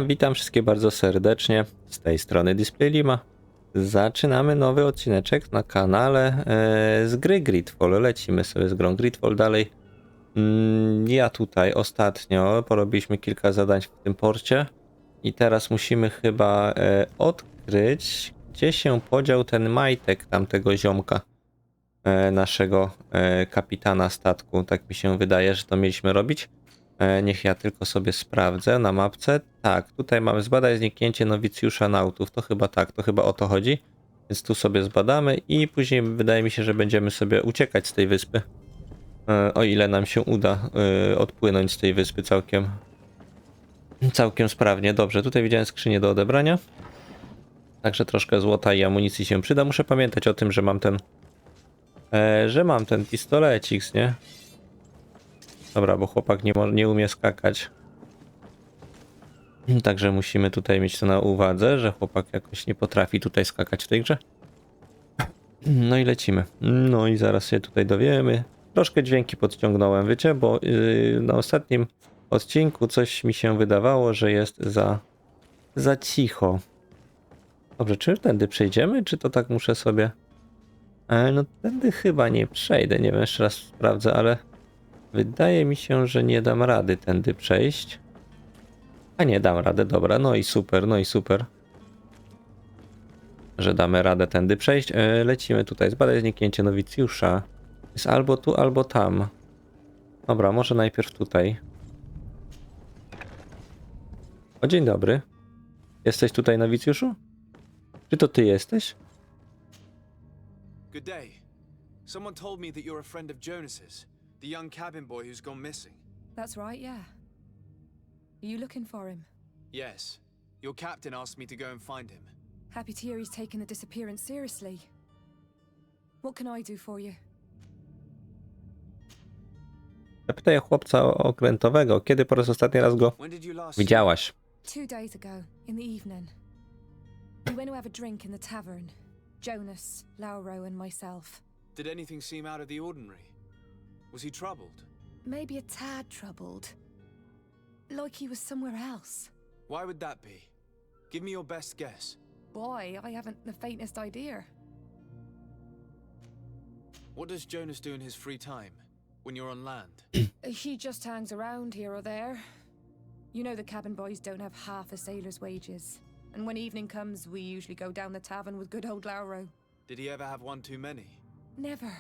Witam wszystkich bardzo serdecznie. Z tej strony DisplayLima. Zaczynamy nowy odcineczek na kanale z gry GreedFall. Lecimy sobie z grą GreedFall dalej. Ja tutaj ostatnio porobiliśmy kilka zadań w tym porcie i teraz musimy chyba odkryć, gdzie się podział ten majtek tamtego ziomka, naszego kapitana statku. Tak mi się wydaje, że to mieliśmy robić. Niech ja tylko sobie sprawdzę na mapce. Tak, tutaj mamy zbadać zniknięcie nowicjusza nautów. To chyba tak, to chyba o to chodzi. Więc tu sobie zbadamy i później wydaje mi się, że będziemy sobie uciekać z tej wyspy. O ile nam się uda odpłynąć z tej wyspy całkiem sprawnie. Dobrze, tutaj widziałem skrzynię do odebrania. Także troszkę złota i amunicji się przyda. Muszę pamiętać o tym, że mam ten pistolecik, nie? Dobra, bo chłopak nie umie skakać. Także musimy tutaj mieć to na uwadze, że chłopak jakoś nie potrafi tutaj skakać w tej grze. No i lecimy. No i zaraz się tutaj dowiemy. Troszkę dźwięki podciągnąłem, wiecie, bo na ostatnim odcinku coś mi się wydawało, że jest za cicho. Dobrze, czy tędy przejdziemy, czy to tak muszę sobie... No tędy chyba nie przejdę, nie wiem, jeszcze raz sprawdzę, ale... Wydaje mi się, że nie dam rady tędy przejść. A nie, dam radę, dobra, no i super. Że damy radę tędy przejść. Lecimy tutaj, zbadać zniknięcie nowicjusza. Jest albo tu, albo tam. Dobra, może najpierw tutaj. O, dzień dobry. Jesteś tutaj, nowicjuszu? Czy to ty jesteś? Good day. Someone told me that you're a friend of Jonas's. The young cabin boy who's gone missing. That's right, yeah. Are you looking for him? Yes. Your captain asked me to go and find him. Happy to hear he's taken the disappearance seriously. What can I do for you? Zapytaj chłopca okrętowego, kiedy po raz ostatni raz go When did you last widziałaś? 2 days ago, in the evening. We went to have a drink in the tavern. Jonas, Lauro and myself. Did anything seem out of the ordinary? Was he troubled? Maybe a tad troubled. Like he was somewhere else. Why would that be? Give me your best guess. Boy, I haven't the faintest idea. What does Jonas do in his free time? When you're on land? He just hangs around here or there. You know the cabin boys don't have half a sailor's wages. And when evening comes, we usually go down the tavern with good old Lauro. Did he ever have one too many? Never.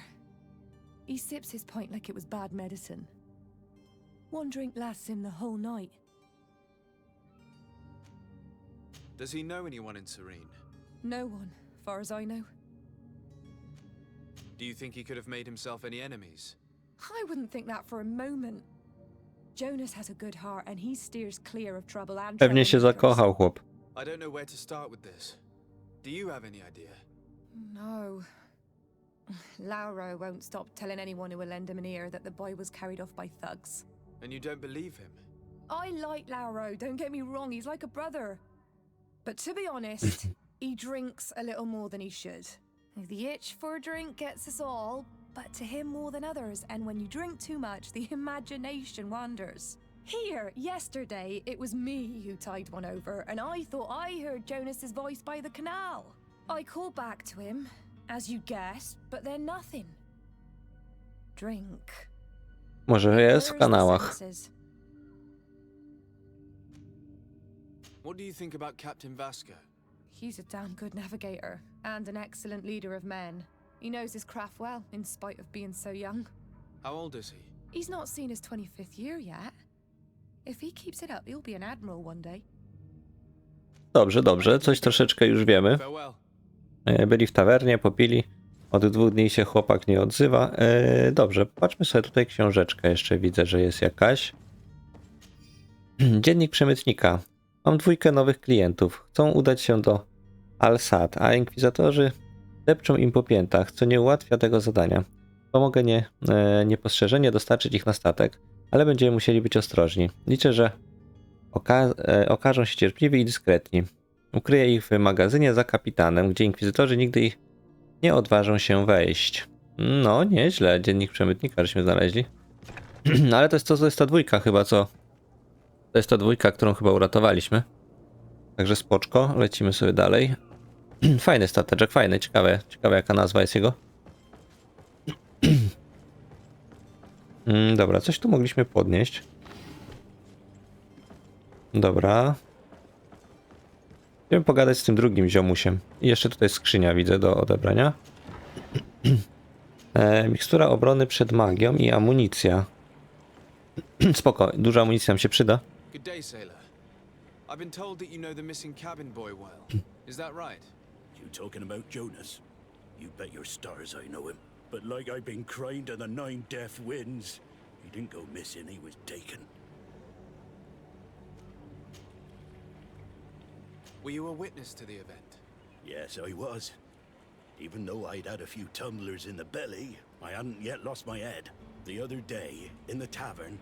He sips his pint like it was bad medicine. One drink lasts him the whole night. Does he know anyone in Serene? No one, far as I know. Do you think he could have made himself any enemies? I wouldn't think that for a moment. Jonas has a good heart and he steers clear of trouble and Pewnie się troublemakers. zakochał chłop. I don't know where to start with this. Do you have any idea? No. Lauro won't stop telling anyone who will lend him an ear that the boy was carried off by thugs. And you don't believe him? I like Lauro, don't get me wrong, he's like a brother. But to be honest, he drinks a little more than he should. The itch for a drink gets us all, but to him more than others, and when you drink too much, the imagination wanders. Here, yesterday, it was me who tied one over, and I thought I heard Jonas's voice by the canal. I called back to him, as you guessed, but then nothing. Drink. Może jest w kanałach. What do you think about Captain Vasco? He's a damn good navigator, and an excellent leader of men. He knows his craft well, in spite of being so young. How old is he? He's not seen his 25th year yet. If he keeps it up, he'll be an admiral one day. Dobrze, coś troszeczkę już wiemy. Farewell. Byli w tawernie, popili. Od 2 dni się chłopak nie odzywa. Dobrze, patrzmy sobie tutaj książeczkę. Jeszcze widzę, że jest jakaś. Dziennik przemytnika. Mam 2 nowych klientów. Chcą udać się do Al-Sad, a inkwizatorzy depczą im po piętach, co nie ułatwia tego zadania. Pomogę niepostrzeżenie dostarczyć ich na statek, ale będziemy musieli być ostrożni. Liczę, że okażą się cierpliwi i dyskretni. Ukryję ich w magazynie za kapitanem, gdzie inkwizytorzy nigdy ich nie odważą się wejść. No, nieźle. Dziennik przemytnika żeśmy znaleźli. No ale to jest ta 2 chyba, co To jest ta dwójka, którą chyba uratowaliśmy. Także spoczko, lecimy sobie dalej. Fajny stateczek, fajny, ciekawe jaka nazwa jest jego. Dobra, coś tu mogliśmy podnieść. Dobra. Chcemy pogadać z tym drugim ziomusiem. I jeszcze tutaj skrzynia widzę do odebrania. Mikstura obrony przed magią i amunicja. Spoko, duża amunicja nam się przyda. Good day, sailor. I've been told that you know the missing cabin boy well. Is that right? You talking about Jonas? You bet your stars I know him. But like I've been crying to the 9 deaf winds, he didn't go missing, he was taken. Were you a witness to the event? Yes, I was. Even though I'd had a few tumblers in the belly, I hadn't yet lost my head. The other day, in the tavern,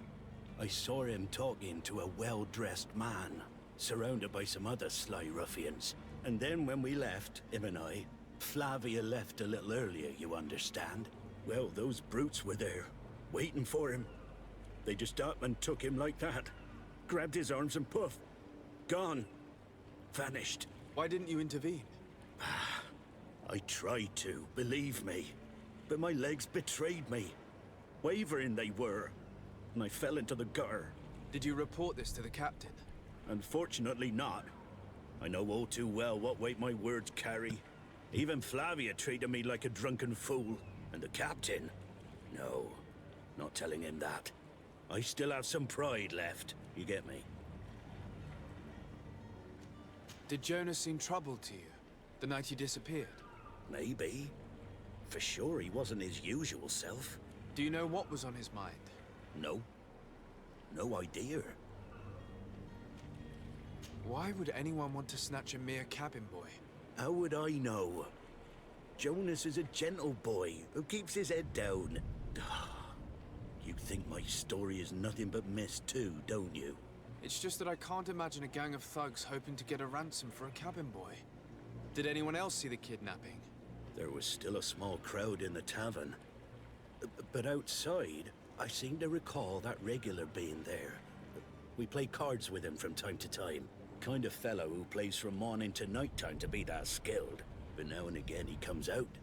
I saw him talking to a well-dressed man, surrounded by some other sly ruffians. And then when we left, him and I, Flavia left a little earlier, you understand? Well, those brutes were there, waiting for him. They just up and took him like that. Grabbed his arms and poof, gone. Vanished. Why didn't you intervene? I tried to, believe me. But my legs betrayed me. Wavering they were. And I fell into the gutter. Did you report this to the captain? Unfortunately not. I know all too well what weight my words carry. Even Flavia treated me like a drunken fool. And the captain? No, not telling him that. I still have some pride left. You get me? Did Jonas seem troubled to you the night he disappeared? Maybe. For sure he wasn't his usual self. Do you know what was on his mind? No. No idea. Why would anyone want to snatch a mere cabin boy? How would I know? Jonas is a gentle boy who keeps his head down. You think my story is nothing but mess too, don't you? It's just that I can't imagine a gang of thugs hoping to get a ransom for a cabin boy. Did anyone else see the kidnapping? There was still a small crowd in the tavern. But outside, I seem to recall that regular being there. We play cards with him from time to time. Kind of fellow who plays from morning to night time to be that skilled. But now and again he comes out.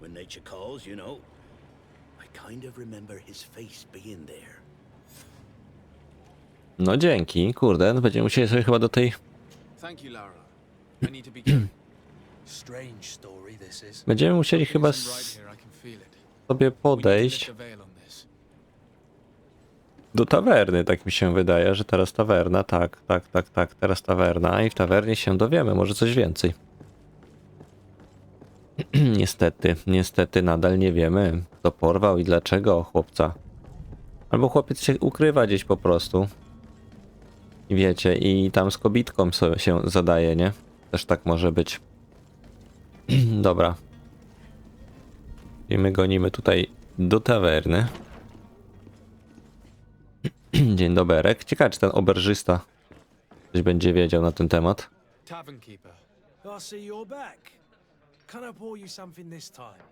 When nature calls, you know. I kind of remember his face being there. No dzięki, kurde, no będziemy musieli sobie chyba do tej... Thank you, Lara. I need to be going. Strange story this is. Będziemy musieli chyba Isn't right here, I can feel it. sobie We need to podejść lift the veil on this. do tawerny, tak mi się wydaje, że teraz tawerna, tak, teraz tawerna i w tawernie się dowiemy, może coś więcej. Niestety nadal nie wiemy, kto porwał i dlaczego chłopca. Albo chłopiec się ukrywa gdzieś po prostu. I wiecie, i tam z kobitką sobie się zadaje, nie? Też tak może być. Dobra. I my gonimy tutaj do tawerny. Dzień doberek. Ciekawe, czy ten oberżysta coś będzie wiedział na ten temat. Tavern keeper. I see you're back. Can I pour you something this time?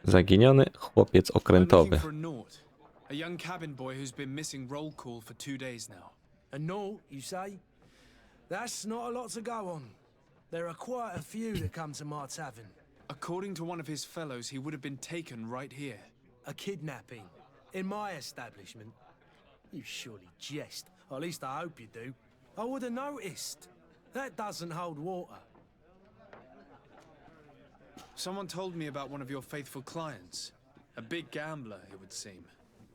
Zaginiony chłopiec I'm okrętowy. looking for Nort, a young cabin boy who's been missing roll call for 2 days now. A naught, you say? That's not a lot to go on. There are quite a few that come to my tavern. According to one of his fellows, he would have been taken right here. A kidnapping. In my establishment. You surely jest. Or at least I hope you do. I would have noticed. That doesn't hold water. Someone told me about one of your faithful clients. A big gambler, it would seem.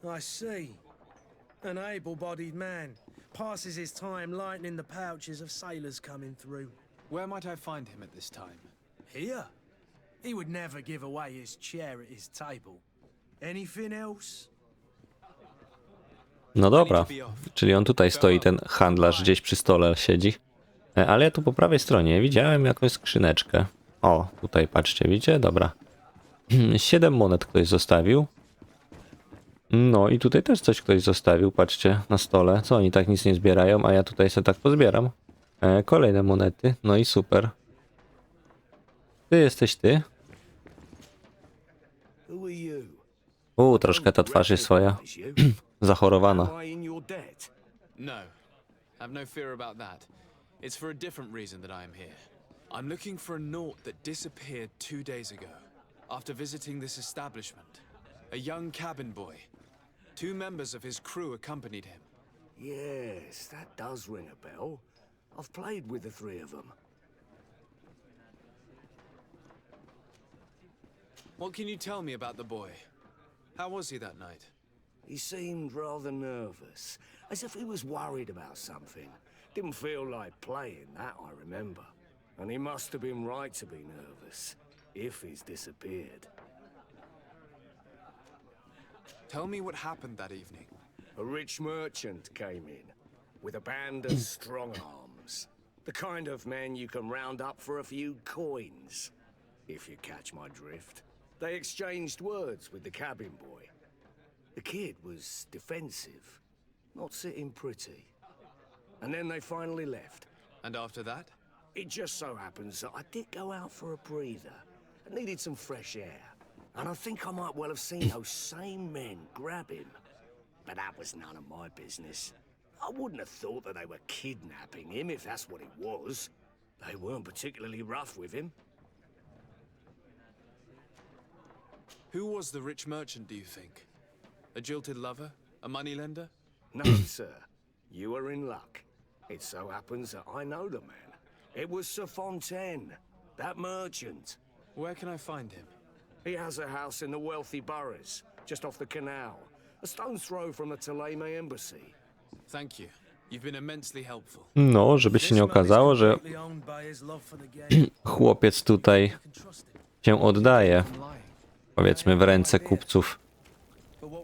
I see. An able-bodied man. Passes his time lightening the pouches of sailors coming through. Where might I find him at this time? Here? He would never give away his chair at his table. Anything else? No dobra, czyli on tutaj stoi, ten handlarz gdzieś przy stole siedzi. Ale ja tu po prawej stronie widziałem jakąś skrzyneczkę. O, tutaj patrzcie, widzicie? Dobra. 7 monet ktoś zostawił. No i tutaj też coś ktoś zostawił, patrzcie, na stole. Co oni tak nic nie zbierają, a ja tutaj sobie tak pozbieram. Kolejne monety, no i super. Ty jesteś ty? Who are you? Troszkę ta twarz jest swoja. Zachorowana. Am I in your debt? No, have no fear about that. It's for a different reason that I am here. I'm looking for a naut that disappeared 2 days ago, after visiting this establishment. A young cabin boy. 2 members of his crew accompanied him. Yes, that does ring a bell. I've played with the 3 of them. What can you tell me about the boy? How was he that night? He seemed rather nervous, as if he was worried about something. Didn't feel like playing, that I remember. And he must have been right to be nervous, if he's disappeared. Tell me what happened that evening. A rich merchant came in, with a band of strong arms. The kind of men you can round up for a few coins, if you catch my drift. They exchanged words with the cabin boy. The kid was defensive, not sitting pretty. And then they finally left. And after that? It just so happens that I did go out for a breather. I needed some fresh air. And I think I might well have seen those same men grab him. But that was none of my business. I wouldn't have thought that they were kidnapping him, if that's what it was. They weren't particularly rough with him. Who was the rich merchant, do you think? A jilted lover? A moneylender? No, sir. You are in luck. It so happens that I know the man. It was Sir Fontaine, that merchant. Where can I find him? He has a house in the wealthy boroughs, just off the canal. A stone's throw from the Theleme embassy. Thank you. You've been immensely helpful. No, żeby się nie okazało, że chłopiec tutaj się oddaje, powiedzmy, w ręce kupców,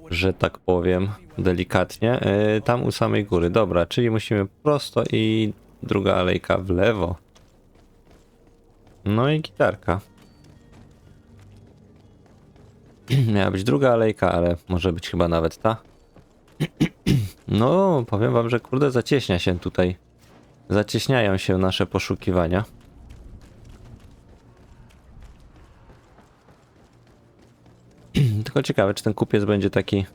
że tak powiem, delikatnie. Tam u samej góry. Dobra, czyli musimy prosto i druga alejka w lewo. No i gitarka. Miała być druga alejka, ale może być chyba nawet ta. No, powiem wam, że kurde, zacieśnia się tutaj. Zacieśniają się nasze poszukiwania. Tylko ciekawe, czy ten kupiec będzie taki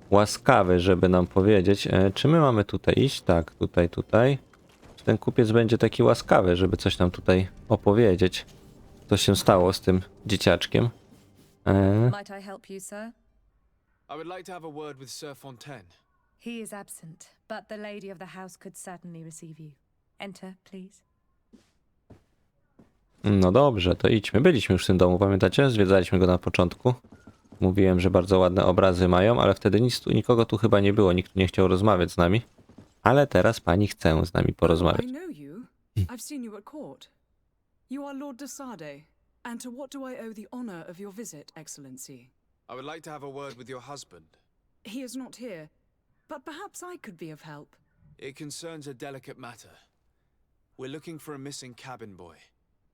łaskawy, żeby nam powiedzieć, czy my mamy tutaj iść? Tak, tutaj. Czy ten kupiec będzie taki łaskawy, żeby coś nam tutaj opowiedzieć? Co się stało z tym dzieciaczkiem? Might I help you, sir? I would like to have a word with Sir Fontaine. He is absent, but the lady of the house could certainly receive you. Enter, please. No dobrze, to idźmy. Byliśmy już w tym domu, pamiętacie? Zwiedzaliśmy go na początku. Mówiłem, że bardzo ładne obrazy mają, ale wtedy nikogo tu chyba nie było, nikt nie chciał rozmawiać z nami. Ale teraz pani chce z nami porozmawiać. I know you. I've seen you at court. You are Lord de Sade. And to what do I owe the honor of your visit, Excellency? I would like to have a word with your husband. He is not here, but perhaps I could be of help. It concerns a delicate matter. We're looking for a missing cabin boy.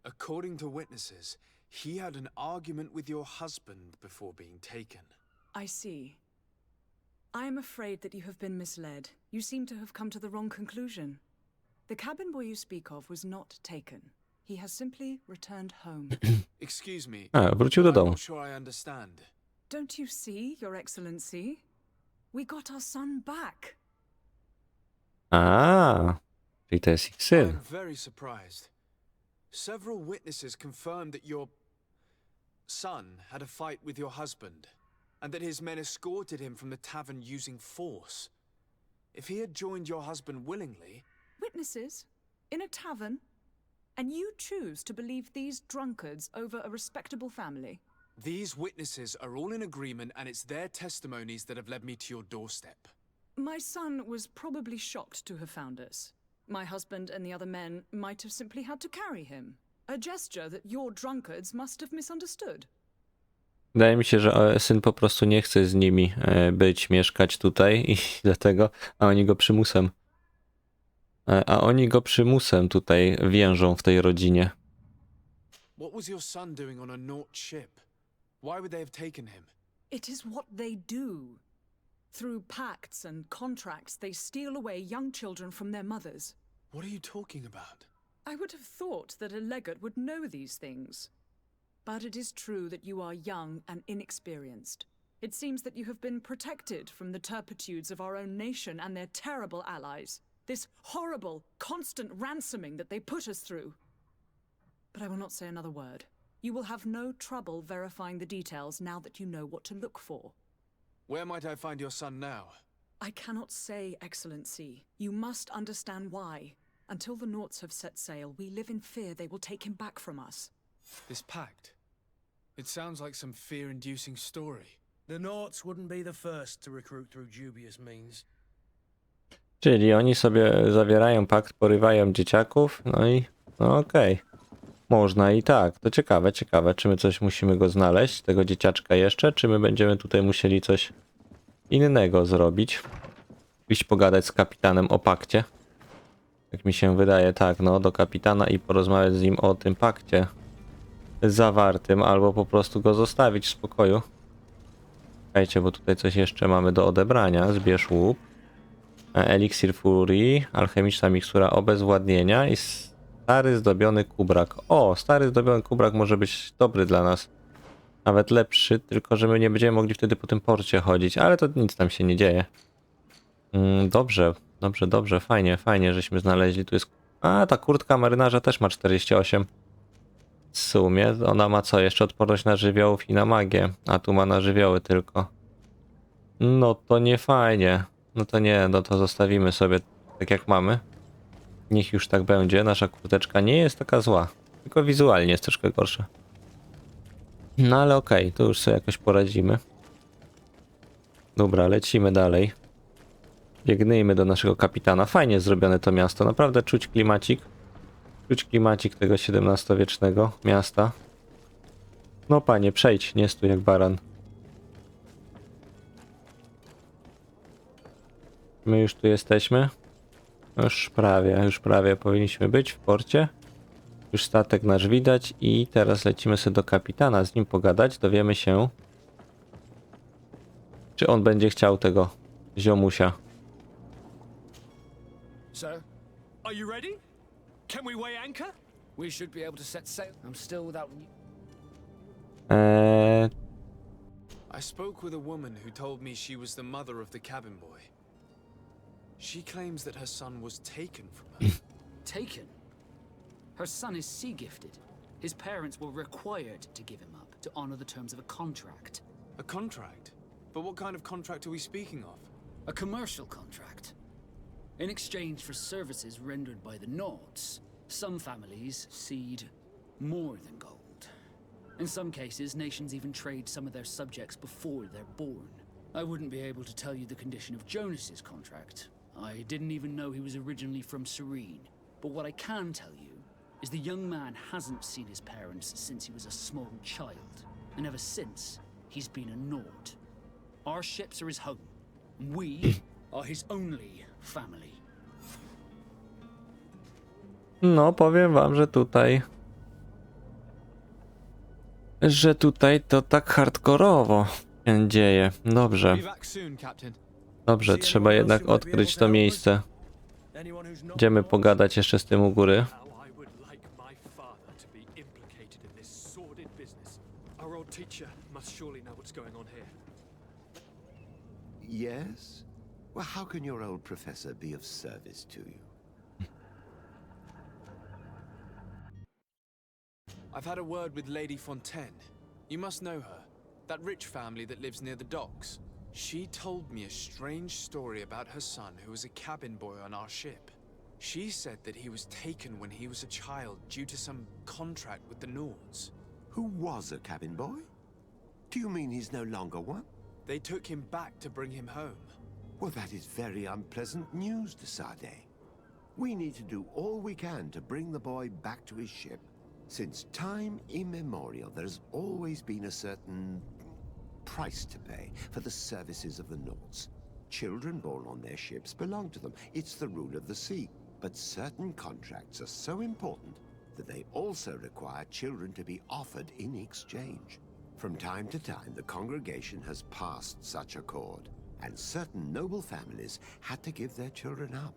According to witnesses, he had an argument with your husband before being taken. I see. I am afraid that you have been misled. You seem to have come to the wrong conclusion. The cabin boy you speak of was not taken. He has simply returned home. Excuse me. Wrócił do I'm domu. not sure I understand. Don't you see, Your Excellency? We got our son back. Czyli to jest ich syn. I'm very surprised. Several witnesses confirmed that your son had a fight with your husband, and that his men escorted him from the tavern using force. If he had joined your husband willingly... Witnesses? In a tavern? And you choose to believe these drunkards over a respectable family? These witnesses are all in agreement, and it's their testimonies that have led me to your doorstep. My son was probably shocked to have found us. My husband and the other men might have simply had to carry him. A gesture that your drunkards must have misunderstood. Wydaje mi się, że syn po prostu nie chce z nimi być, mieszkać tutaj i dlatego, a oni go przymusem tutaj więżą w tej rodzinie. What was your son doing on a naught ship? Why would they have taken him? It is what they do. Through pacts and contracts, they steal away young children from their mothers. What are you talking about? I would have thought that a legate would know these things. But it is true that you are young and inexperienced. It seems that you have been protected from the turpitudes of our own nation and their terrible allies. This horrible, constant ransoming that they put us through. But I will not say another word. You will have no trouble verifying the details now that you know what to look for. Where might I find your son now? I cannot say, Excellency. You must understand why. Until the Naughts have set sail, we live in fear they will take him back from us. This pact. It sounds like some fear-inducing story. The Naughts wouldn't be the first to recruit through dubious means. Czyli oni sobie zawierają pakt, porywają dzieciaków, no i no okej. Można i tak. To ciekawe, czy my coś musimy go znaleźć, tego dzieciaczka jeszcze, czy my będziemy tutaj musieli coś innego zrobić. Iść pogadać z kapitanem o pakcie. Jak mi się wydaje, tak, no, do kapitana i porozmawiać z nim o tym pakcie zawartym, albo po prostu go zostawić w spokoju. Czekajcie, bo tutaj coś jeszcze mamy do odebrania. Zbierz łup. Eliksir furii, alchemiczna mikstura obezwładnienia i stary zdobiony kubrak. O, stary zdobiony kubrak może być dobry dla nas. Nawet lepszy, tylko że my nie będziemy mogli wtedy po tym porcie chodzić, ale to nic tam się nie dzieje. Dobrze, fajnie, żeśmy znaleźli. Tu jest... A, ta kurtka marynarza też ma 48. W sumie ona ma co? Jeszcze odporność na żywiołów i na magię, a tu ma na żywioły tylko. No to nie fajnie. No to nie, no to zostawimy sobie tak jak mamy. Niech już tak będzie. Nasza kurteczka nie jest taka zła. Tylko wizualnie jest troszkę gorsza. No ale okej, to już sobie jakoś poradzimy. Dobra, lecimy dalej. Biegnijmy do naszego kapitana. Fajnie zrobione to miasto. Naprawdę czuć klimacik. Czuć klimacik tego XVII-wiecznego miasta. No panie, przejdź, nie stój jak baran. My już tu jesteśmy. Już prawie powinniśmy być w porcie. Już statek nasz widać i teraz lecimy sobie do kapitana, z nim pogadać. Dowiemy się, czy on będzie chciał tego ziomusia. Sir, are you ready? Can we weigh anchor? We should be able to set sail. I'm still without. I spoke with a woman who told me she was the mother of the cabin boy. She claims that her son was taken from her. Taken? Her son is sea gifted. His parents were required to give him up to honor the terms of a contract. A contract? But what kind of contract are we speaking of? A commercial contract. In exchange for services rendered by the Naughts, some families cede more than gold. In some cases, nations even trade some of their subjects before they're born. I wouldn't be able to tell you the condition of Jonas's contract. I didn't even know he was originally from Serene. But what I can tell you is the young man hasn't seen his parents since he was a small child. And ever since, he's been a Naught. Our ships are his home. We are his only family. No, powiem wam, że tutaj to tak hardkorowo się dzieje. Dobrze. Be back soon, Captain. Dobrze, trzeba jednak odkryć to miejsce. Idziemy pogadać jeszcze z tym u góry. How I would like my father to be implicated in this sordid business. Our old teacher must surely know what's going on here. Yes? Well, how can your old professor be of service to you? I've had a word with Lady Fontaine. You must know her. That rich family that lives near the docks. She told me a strange story about her son who was a cabin boy on our ship. She said that he was taken when he was a child due to some contract with the Naughts. Who was a cabin boy? Do you mean he's no longer one? They took him back to bring him home. Well, that is very unpleasant news, de Sade. We need to do all we can to bring the boy back to his ship. Since time immemorial, there's always been a certain price to pay for the services of the Naughts. Children born on their ships belong to them. It's the rule of the sea. But certain contracts are so important that they also require children to be offered in exchange. From time to time, the congregation has passed such accord, and certain noble families had to give their children up.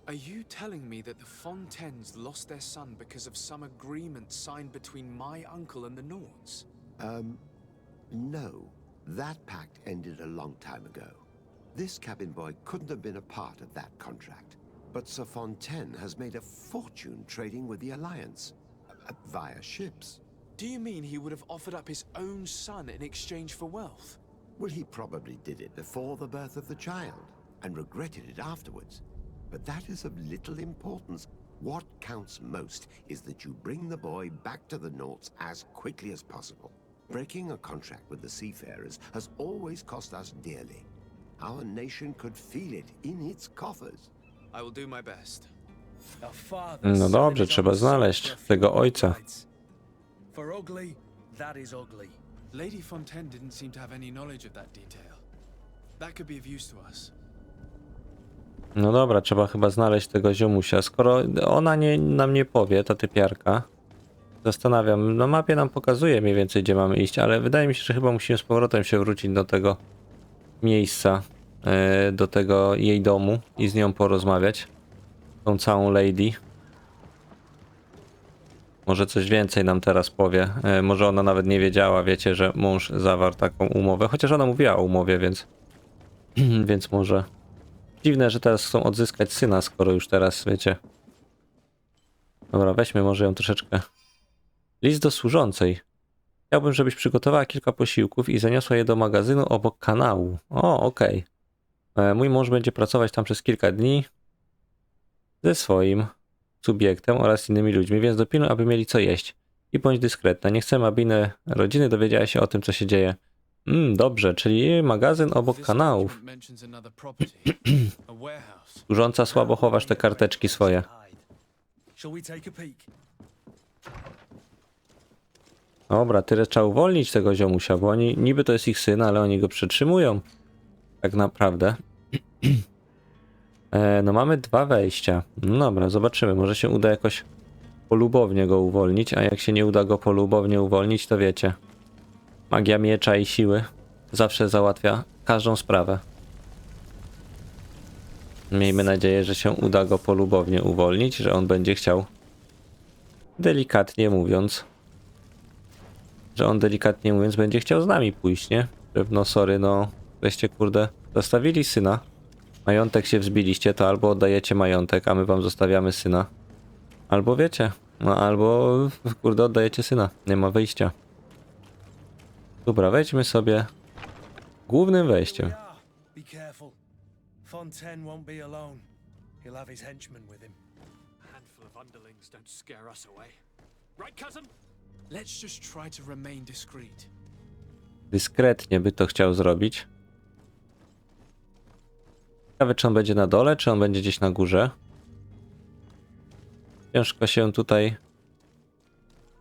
Are you telling me that the Fontaines lost their son because of some agreement signed between my uncle and the Naughts? No. That pact ended a long time ago. This cabin boy couldn't have been a part of that contract. But Sir Fontaine has made a fortune trading with the Alliance, via ships. Do you mean he would have offered up his own son in exchange for wealth? Well, he probably did it before the birth of the child, and regretted it afterwards. But that is of little importance. What counts most is that you bring the boy back to the Naughts as quickly as possible. Breaking a contract with the seafarers has always cost us dearly. Our nation could feel it in its coffers. I will do my best. No dobrze, trzeba znaleźć tego ojca. For ugly, that is ugly. Lady Fontaine didn't seem to have any knowledge of that detail. That could be of use to us. No dobra, trzeba chyba znaleźć tego ziomusia. Skoro ona nam nie powie, ta typiarka, zastanawiam, na mapie nam pokazuje mniej więcej, gdzie mamy iść, ale wydaje mi się, że chyba musimy z powrotem się wrócić do tego miejsca, do tego jej domu i z nią porozmawiać. Tą całą lady. Może coś więcej nam teraz powie. Może ona nawet nie wiedziała, wiecie, że mąż zawarł taką umowę. Chociaż ona mówiła o umowie, więc więc może. Dziwne, że teraz chcą odzyskać syna, skoro już teraz, wiecie. Dobra, weźmy może ją troszeczkę. List do służącej. Chciałbym, żebyś przygotowała kilka posiłków i zaniosła je do magazynu obok kanału. O, okej. Mój mąż będzie pracować tam przez kilka dni ze swoim subiektem oraz innymi ludźmi, więc dopilnuj, aby mieli co jeść. I bądź dyskretna. Nie chcemy, aby inne rodziny dowiedziały się o tym, co się dzieje. Dobrze, czyli magazyn obok kanałów. Służąca, słabo chowasz te karteczki swoje. Dobra, tyle trzeba uwolnić tego ziomusia, bo oni, niby to jest ich syn, ale oni go przetrzymują. Tak naprawdę. No mamy 2 wejścia. No dobra, zobaczymy. Może się uda jakoś polubownie go uwolnić, a jak się nie uda go polubownie uwolnić, to wiecie. Magia miecza i siły zawsze załatwia każdą sprawę. Miejmy nadzieję, że się uda go polubownie uwolnić, że on będzie chciał, delikatnie mówiąc, będzie chciał z nami pójść, nie? Pewno, sorry, no, żeście kurde zostawili syna. Majątek się wzbiliście, to albo oddajecie majątek, a my wam zostawiamy syna. Albo wiecie, no albo kurde oddajecie syna. Nie ma wyjścia. Dobra, wejdźmy sobie głównym wejściem. Be careful. Fontaine won't be alone. He'll have his henchmen with him. A handful of underlings don't scare us away. Right, cousin? Let's just try to remain discreet. Dyskretnie by to chciał zrobić. Ciekawe, czy on będzie na dole, czy on będzie gdzieś na górze. Ciężko się tutaj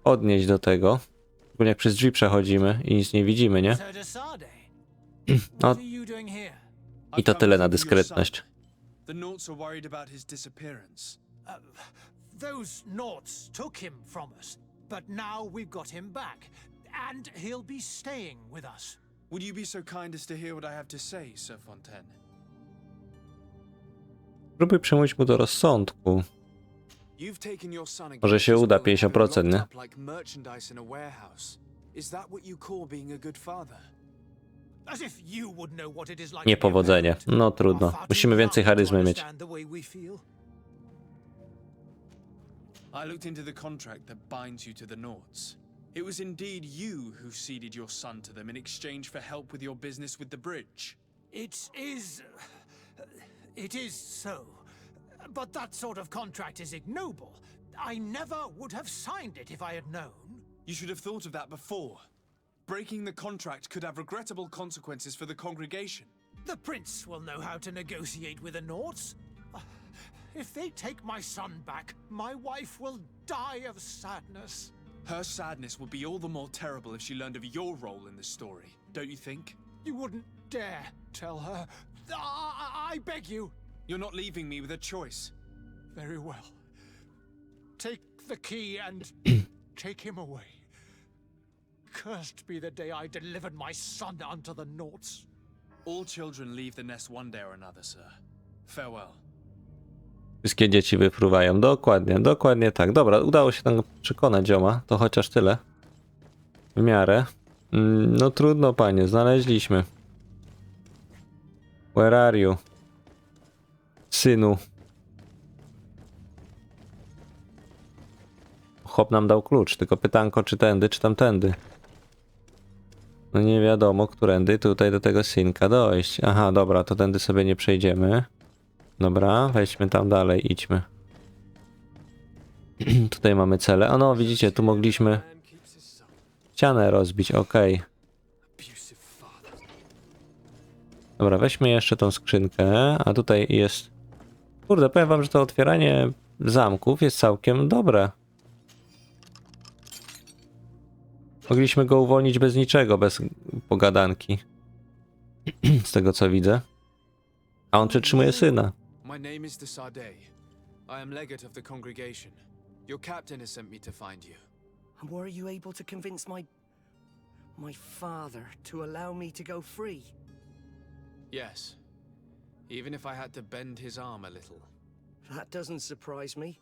odnieść do tego. Szczególnie jak przez drzwi przechodzimy i nic nie widzimy, nie? No. I to tyle na dyskretność. The Naughts are worried about his disappearance. Those Naughts took him from us, but now we've got him back, and he'll be staying with us. Would you be so kind as to hear what I have to say, Sir Fontaine? Próbuj przemówić mu do rozsądku. Może się uda 50%, nie? Niepowodzenie. No trudno. Musimy więcej charyzmy mieć. I looked into the contract that binds you to the Naughts. It was indeed you who ceded your son to them in exchange for help with your business with the bridge. It is so. But that sort of contract is ignoble. I never would have signed it if I had known. You should have thought of that before. Breaking the contract could have regrettable consequences for the congregation. The prince will know how to negotiate with the Naughts. If they take my son back, my wife will die of sadness. Her sadness will be all the more terrible if she learned of your role in this story, don't you think? You wouldn't dare tell her. I beg you. You're not leaving me with a choice. Very well. Take the key and take him away. Cursed be the day I delivered my son unto the Naughts. All children leave the nest one day or another, sir. Farewell. Wszystkie dzieci wypruwają. Dokładnie, dokładnie tak. Dobra, udało się tam przekonać zioma. To chociaż tyle. W miarę. No trudno, panie, znaleźliśmy. Where are you? Synu. Chłop nam dał klucz, tylko pytanko, czy tędy, czy tamtędy. No nie wiadomo, którędy tutaj do tego synka dojść. Aha, dobra, to tędy sobie nie przejdziemy. Dobra, weźmy tam dalej, idźmy. Tutaj mamy cele. A no, widzicie, tu mogliśmy ścianę rozbić, okej. Dobra, weźmy jeszcze tą skrzynkę, a tutaj jest... Kurde, powiem wam, że to otwieranie zamków jest całkiem dobre. Mogliśmy go uwolnić bez niczego, bez pogadanki. Z tego co widzę. A on przytrzymuje syna. My name is Teer Fradee. I am legate of the congregation. Your captain has sent me to find you. And were you able to convince my father to allow me to go free? Yes. Even if I had to bend his arm a little. That doesn't surprise me.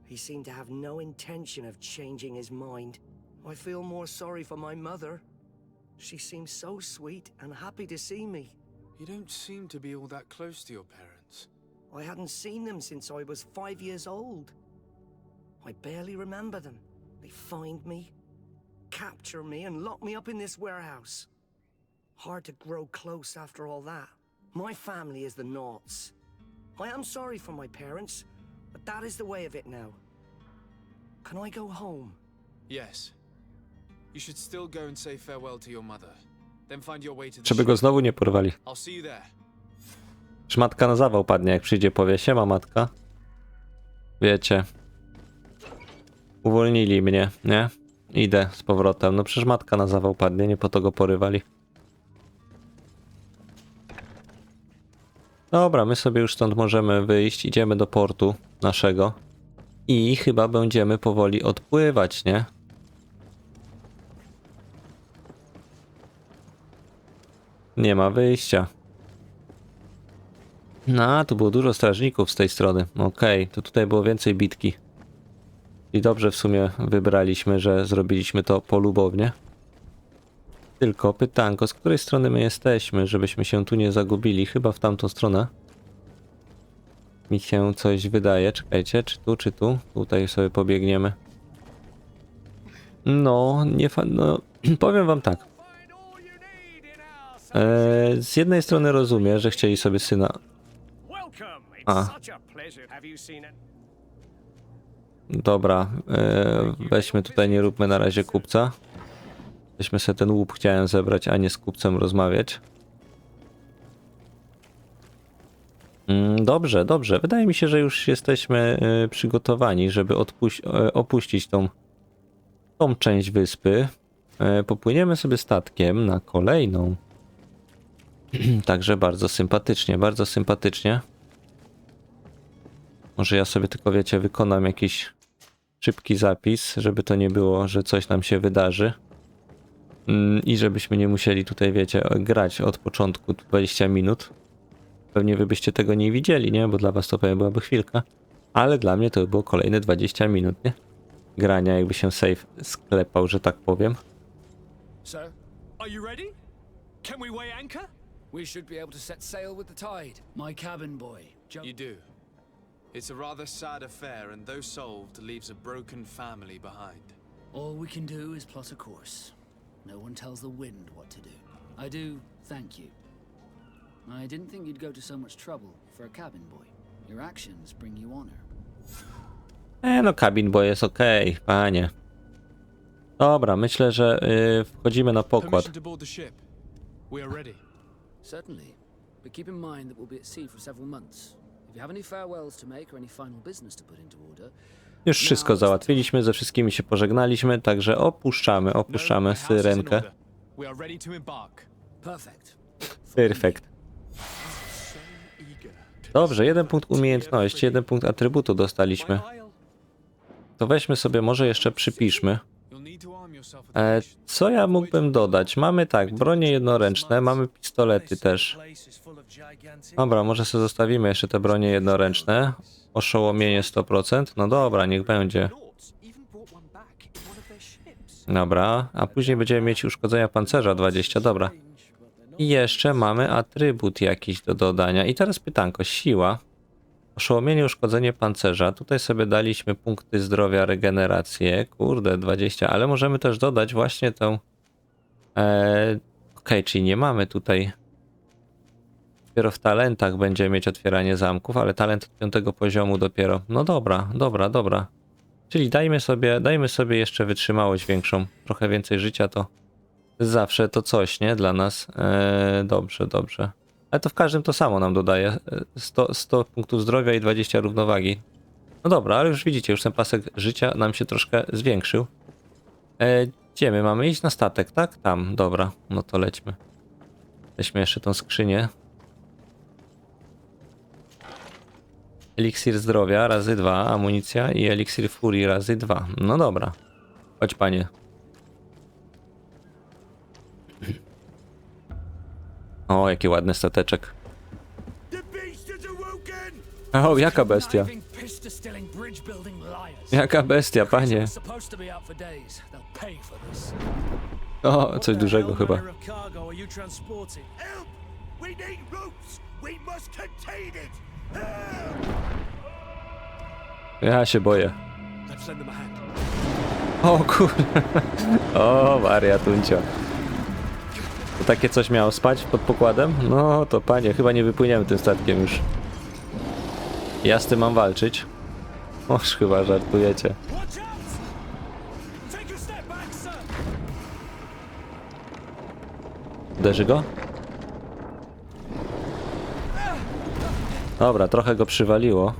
He seemed to have no intention of changing his mind. I feel more sorry for my mother. She seems so sweet and happy to see me. You don't seem to be all that close to your parents. I hadn't seen them since I was 5 years old. I barely remember them. They find me, capture me, and lock me up in this warehouse. Hard to grow close after all that. My family is the Naughts. I am sorry for my parents, but that is the way of it now. Can I go home? Yes. You should still go and say farewell to your mother. Then find your way to the Żeby go znowu nie porwali. I'll see you there. Czy matka na zawał padnie, jak przyjdzie, powie: siema matka. Wiecie. Uwolnili mnie, nie? Idę z powrotem. No przecież matka na zawał padnie, nie po to go porywali. Dobra, my sobie już stąd możemy wyjść. Idziemy do portu naszego. I chyba będziemy powoli odpływać, nie? Nie ma wyjścia. No, tu było dużo strażników z tej strony. Okej, to tutaj było więcej bitki. I dobrze w sumie wybraliśmy, że zrobiliśmy to polubownie. Tylko pytanko, z której strony my jesteśmy, żebyśmy się tu nie zagubili. Chyba w tamtą stronę. Mi się coś wydaje. Czekajcie, czy tu, czy tu? Tutaj sobie pobiegniemy. No, nie no, powiem wam tak. Z jednej strony rozumiem, że chcieli sobie syna... A. Dobra, weźmy tutaj, nie róbmy na razie kupca. Weźmy sobie ten łup, chciałem zebrać, a nie z kupcem rozmawiać. Dobrze, dobrze. Wydaje mi się, że już jesteśmy przygotowani, żeby opuścić tą część wyspy. Popłyniemy sobie statkiem na kolejną. Także bardzo sympatycznie, bardzo sympatycznie. Może ja sobie tylko, wiecie, wykonam jakiś szybki zapis, żeby to nie było, że coś nam się wydarzy. I żebyśmy nie musieli tutaj, wiecie, grać od początku 20 minut. Pewnie wy byście tego nie widzieli, nie? Bo dla was to pewnie byłaby chwilka. Ale dla mnie to by było kolejne 20 minut, nie? Grania, jakby się save sklepał, że tak powiem. Sir, are you ready? Can we weigh anchor? We should be able to set sail with the tide. My cabin boy. You do. It's a rather sad affair, and though solved, leaves a broken family behind. All we can do is plot a course. No one tells the wind what to do. I do thank you. I didn't think you'd go to so much trouble for a cabin boy. Your actions bring you honor. No, cabin boy jest okej, panie. Dobra, myślę, że wchodzimy na pokład. Permission to board the ship. We are ready. Certainly, but keep in mind that we'll be at sea for several months. If you have any farewells to make or any final business to put into order. Już wszystko załatwiliśmy, ze wszystkimi się pożegnaliśmy, także opuszczamy syrenkę. We are ready to embark. Perfect. Perfekt. Dobrze, 1 punkt umiejętności, 1 punkt atrybutu dostaliśmy. To weźmy sobie, może jeszcze przypiszmy. Co ja mógłbym dodać? Mamy tak, bronie jednoręczne, mamy pistolety też. Dobra, może sobie zostawimy jeszcze te bronie jednoręczne. Oszołomienie 100%. No dobra, niech będzie. Dobra, a później będziemy mieć uszkodzenia pancerza 20, dobra. I jeszcze mamy atrybut jakiś do dodania. I teraz pytanko, siła. Oszołomienie, uszkodzenie pancerza. Tutaj sobie daliśmy punkty zdrowia, regenerację. Kurde, 20, ale możemy też dodać właśnie tą... Okej, czyli nie mamy tutaj... Dopiero w talentach będziemy mieć otwieranie zamków, ale talent od 5 poziomu dopiero. No dobra, dobra, dobra. Czyli dajmy sobie jeszcze wytrzymałość większą. Trochę więcej życia to zawsze to coś, nie? Dla nas. Dobrze, dobrze. Ale to w każdym to samo nam dodaje. 100 punktów zdrowia i 20 równowagi. No dobra, ale już widzicie, już ten pasek życia nam się troszkę zwiększył. Gdzie my mamy iść? Na statek, tak? Tam, dobra. No to lećmy. Weźmy jeszcze tą skrzynię. Eliksir zdrowia razy 2, amunicja i eliksir furii razy 2. No dobra. Chodź, panie. O, jaki ładny stateczek. O, jaka bestia. Jaka bestia, panie. O, coś dużego chyba. Ja się boję. O kurde. O, wariatuncio. To takie coś miało spać pod pokładem? No to panie, chyba nie wypłyniemy tym statkiem już. Ja z tym mam walczyć. Oż chyba żartujecie. Uderzy go? Dobra, trochę go przywaliło.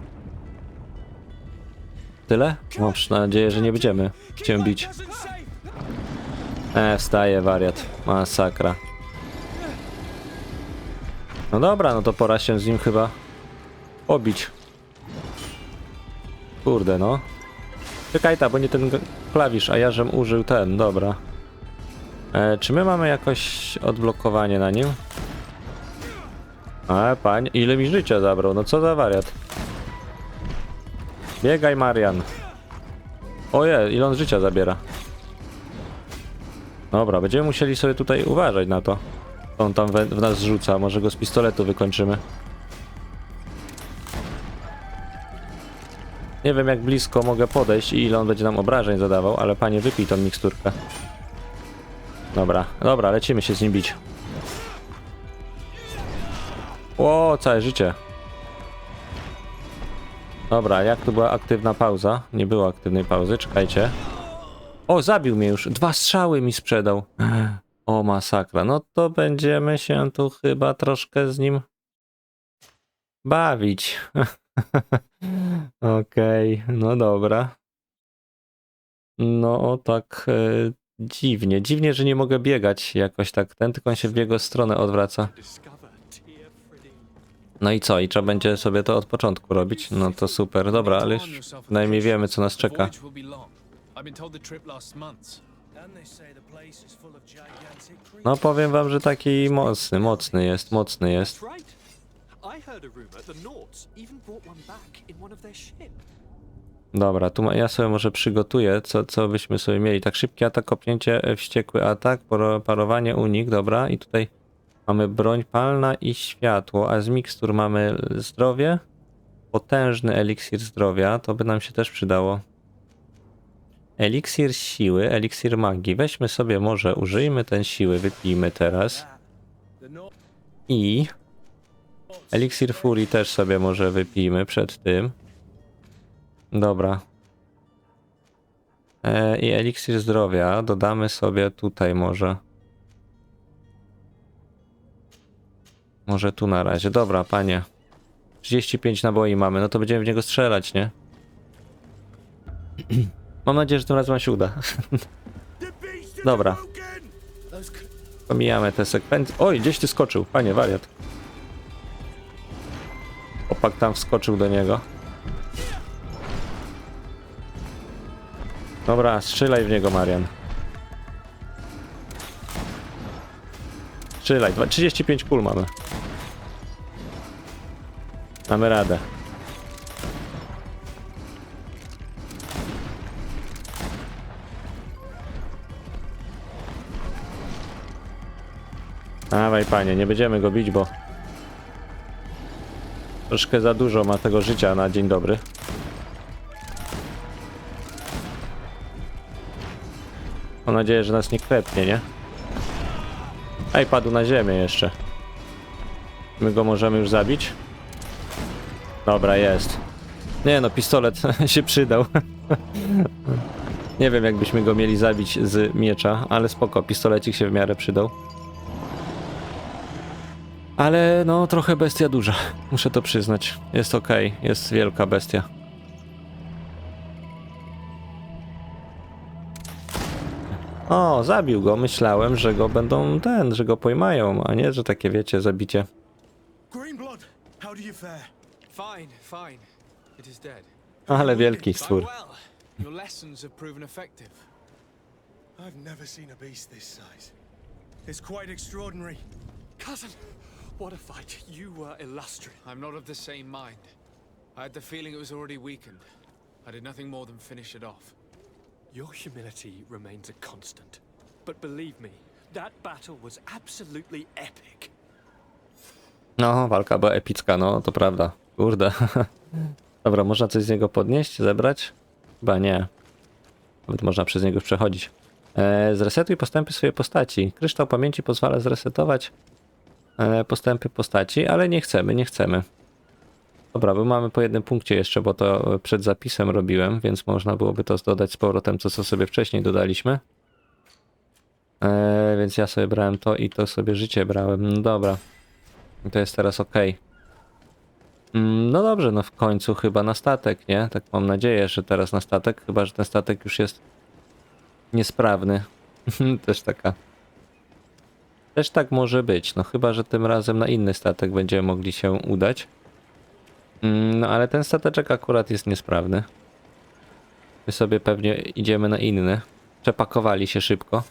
Tyle? Mam nadzieję, że nie będziemy cię bić. Wstaje wariat. Masakra. No dobra, no to pora się z nim chyba pobić. Kurde no. Czekaj ta, bo nie ten klawisz, a ja żem użył ten, dobra. Czy my mamy jakoś odblokowanie na nim? Panie, ile mi życia zabrał, no co za wariat. Biegaj, Marian. Ojej, ile on życia zabiera. Dobra, będziemy musieli sobie tutaj uważać na to. On tam w nas rzuca, może go z pistoletu wykończymy. Nie wiem jak blisko mogę podejść i ile on będzie nam obrażeń zadawał, ale panie, wypij tą miksturkę. Dobra, dobra, lecimy się z nim bić. O, całe życie. Dobra, jak tu była aktywna pauza? Nie było aktywnej pauzy, czekajcie. O, zabił mnie już. 2 strzały mi sprzedał. O, masakra. No to będziemy się tu chyba troszkę z nim bawić. Okej, no dobra. No tak dziwnie. Dziwnie, że nie mogę biegać jakoś tak ten, tylko on się w jego stronę odwraca. No i co? I trzeba będzie sobie to od początku robić? No to super. Dobra, ale już przynajmniej wiemy, co nas czeka. No powiem wam, że taki mocny jest. Dobra, tu ja sobie może przygotuję, co byśmy sobie mieli. Tak, szybkie atak, kopnięcie, wściekły atak, parowanie, unik, dobra. I tutaj mamy broń palna i światło, a z mikstur mamy zdrowie. Potężny eliksir zdrowia, to by nam się też przydało. Eliksir siły, eliksir magii. Weźmy sobie może, użyjmy ten siły, wypijmy teraz. I eliksir furii też sobie może wypijmy przed tym. Dobra. I eliksir zdrowia dodamy sobie tutaj może. Może tu na razie. Dobra, panie. 35 naboi mamy, no to będziemy w niego strzelać, nie? Mam nadzieję, że tym razem się uda. Dobra. Pomijamy te sekwencje. Oj, gdzieś ty skoczył, panie wariat. Opak tam wskoczył do niego. Dobra, strzelaj w niego, Marian. Strzelaj, 35 kul mamy. Mamy radę. Dawaj panie, nie będziemy go bić, bo troszkę za dużo ma tego życia na dzień dobry. Mam nadzieję, że nas nie kwepnie, nie? Ej, padł na ziemię jeszcze. My go możemy już zabić? Dobra, jest. Nie no, pistolet się przydał. Nie wiem, jakbyśmy go mieli zabić z miecza, ale spoko, pistolecik się w miarę przydał. Ale no, trochę bestia duża, muszę to przyznać. Jest okej, jest wielka bestia. O, zabił go, myślałem, że go będą że go pojmają, a nie, że takie wiecie, zabicie. Greenblood, how do you fare? Fine, fine. It is dead. Ale wielki Quite stwór. well. Your lessons have proven effective. I've never seen a beast this size. It's quite extraordinary. Cousin, what a fight. You were illustrious. I'm not of the same mind. I had the feeling it was already weakened. I did nothing more than finish it off. Your humility remains a constant. But believe me, that battle was absolutely epic. No, walka była epicka, no to prawda. Kurde. Dobra, można coś z niego podnieść, zebrać? Chyba nie. Nawet można przez niego już przechodzić. Zresetuj postępy swojej postaci. Kryształ pamięci pozwala zresetować postępy postaci, ale nie chcemy, nie chcemy. Dobra, bo mamy po jednym punkcie jeszcze, bo to przed zapisem robiłem, więc można byłoby to dodać z powrotem, co sobie wcześniej dodaliśmy. Więc ja sobie brałem to i to sobie życie brałem. No dobra. To jest teraz ok. No dobrze, no w końcu chyba na statek, nie? Tak mam nadzieję, że teraz na statek, chyba że ten statek już jest niesprawny. Też tak może być, no chyba że tym razem na inny statek będziemy mogli się udać. No ale ten stateczek akurat jest niesprawny. My sobie pewnie idziemy na inny. Przepakowali się szybko.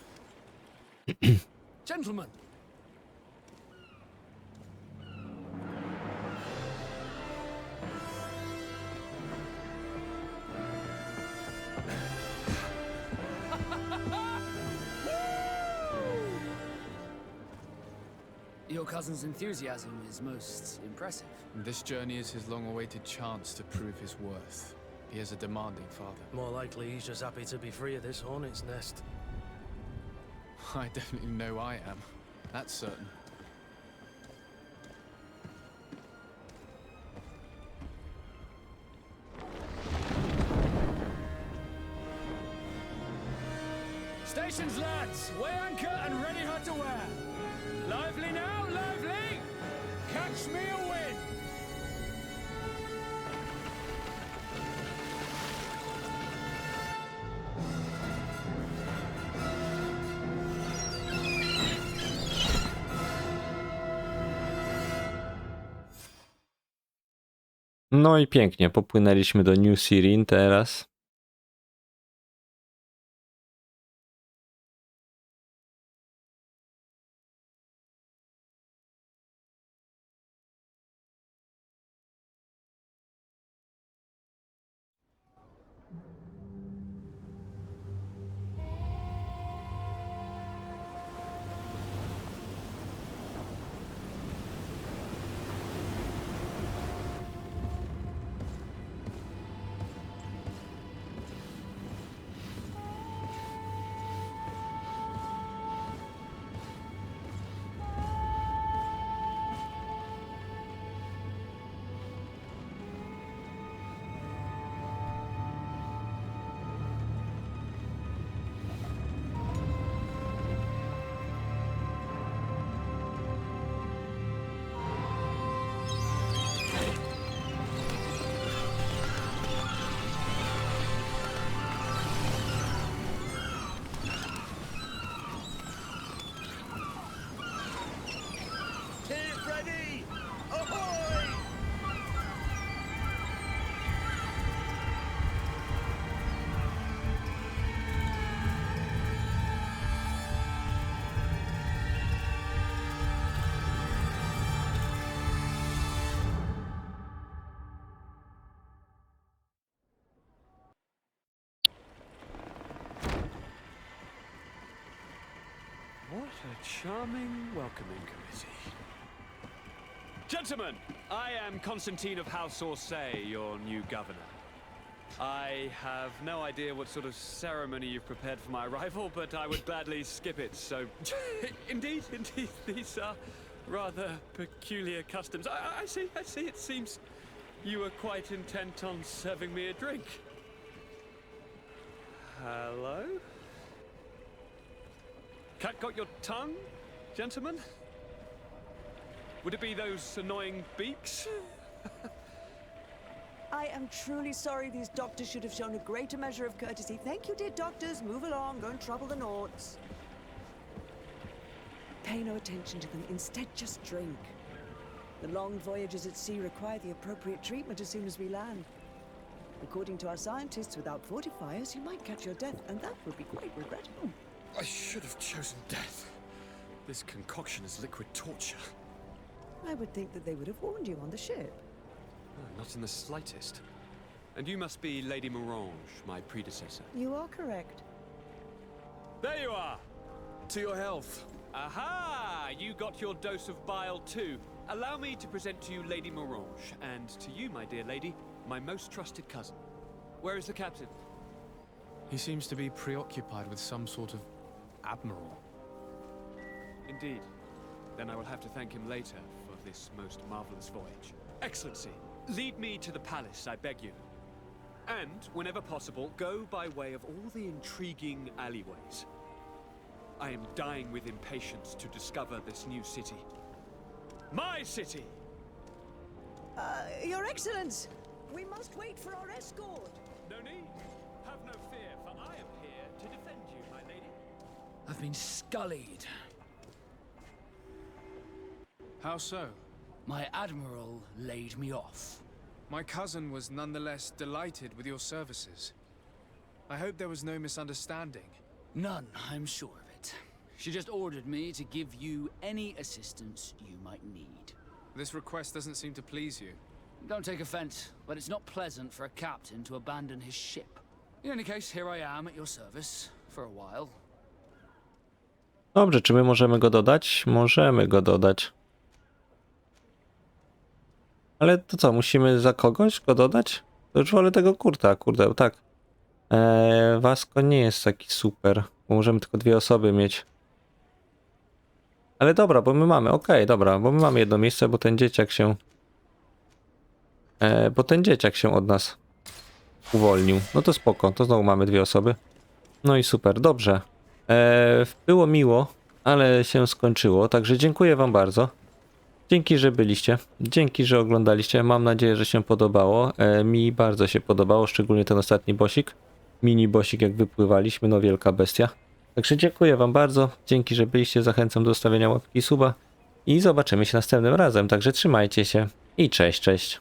Gentlemen, your cousin's enthusiasm is most impressive. This journey is his long-awaited chance to prove his worth. He has a demanding father. More likely he's just happy to be free of this hornet's nest. I definitely know I am. That's certain. Stations, lads! Weigh anchor and ready her to wear. Lively now, lively! Catch me a wind! No i pięknie, popłynęliśmy do New Sirin teraz. charming welcoming committee. Gentlemen, I am Constantine of House Orsay, your new governor. I have no idea what sort of ceremony you've prepared for my arrival, but I would gladly skip it, so... indeed, these are rather peculiar customs. I see, it seems you are quite intent on serving me a drink. Hello? Cat got your tongue, gentlemen? Would it be those annoying beaks? I am truly sorry. These doctors should have shown a greater measure of courtesy. Thank you, dear doctors. Move along. Don't trouble the Naughts. Pay no attention to them. Instead, just drink. The long voyages at sea require the appropriate treatment as soon as we land. According to our scientists, without fortifiers, you might catch your death, and that would be quite regrettable. I should have chosen death. This concoction is liquid torture. I would think that they would have warned you on the ship. Oh, not in the slightest. And you must be Lady Morange, my predecessor. You are correct. There you are! To your health. Aha! You got your dose of bile too. Allow me to present to you Lady Morange, and to you, my dear lady, my most trusted cousin. Where is the captain? He seems to be preoccupied with some sort of admiral. Indeed. Then I will have to thank him later for this most marvelous voyage. Excellency, lead me to the palace, I beg you. And, whenever possible, go by way of all the intriguing alleyways. I am dying with impatience to discover this new city. My city! Your Excellence! We must wait for our escort! No need. Have no fear, for I am here to defend you, my lady. I've been scullied. How so? My admiral laid me off. My cousin was nonetheless delighted with your services. I hope there was no misunderstanding. None, I'm sure of it. She just ordered me to give you any assistance you might need. This request doesn't seem to please you. Don't take offense, but it's not pleasant for a captain to abandon his ship. In any case, here I am at your service for a while. Dobrze, czy my możemy go dodać? Możemy go dodać. Ale to co, musimy za kogoś go dodać? To już wolę tego kurta, kurde, tak. Vasco nie jest taki super, bo możemy tylko 2 osoby mieć. Ale dobra, bo my mamy, okej, dobra, bo my mamy jedno miejsce, bo ten dzieciak się... od nas uwolnił. No to spoko, to znowu mamy 2 osoby. No i super, dobrze. Było miło, ale się skończyło, także dziękuję wam bardzo. Dzięki, że byliście. Dzięki, że oglądaliście. Mam nadzieję, że się podobało. Mi bardzo się podobało, szczególnie ten ostatni bossik. Mini bossik, jak wypływaliśmy, no wielka bestia. Także dziękuję wam bardzo. Dzięki, że byliście. Zachęcam do zostawienia łapki i suba. I zobaczymy się następnym razem. Także trzymajcie się i cześć, cześć.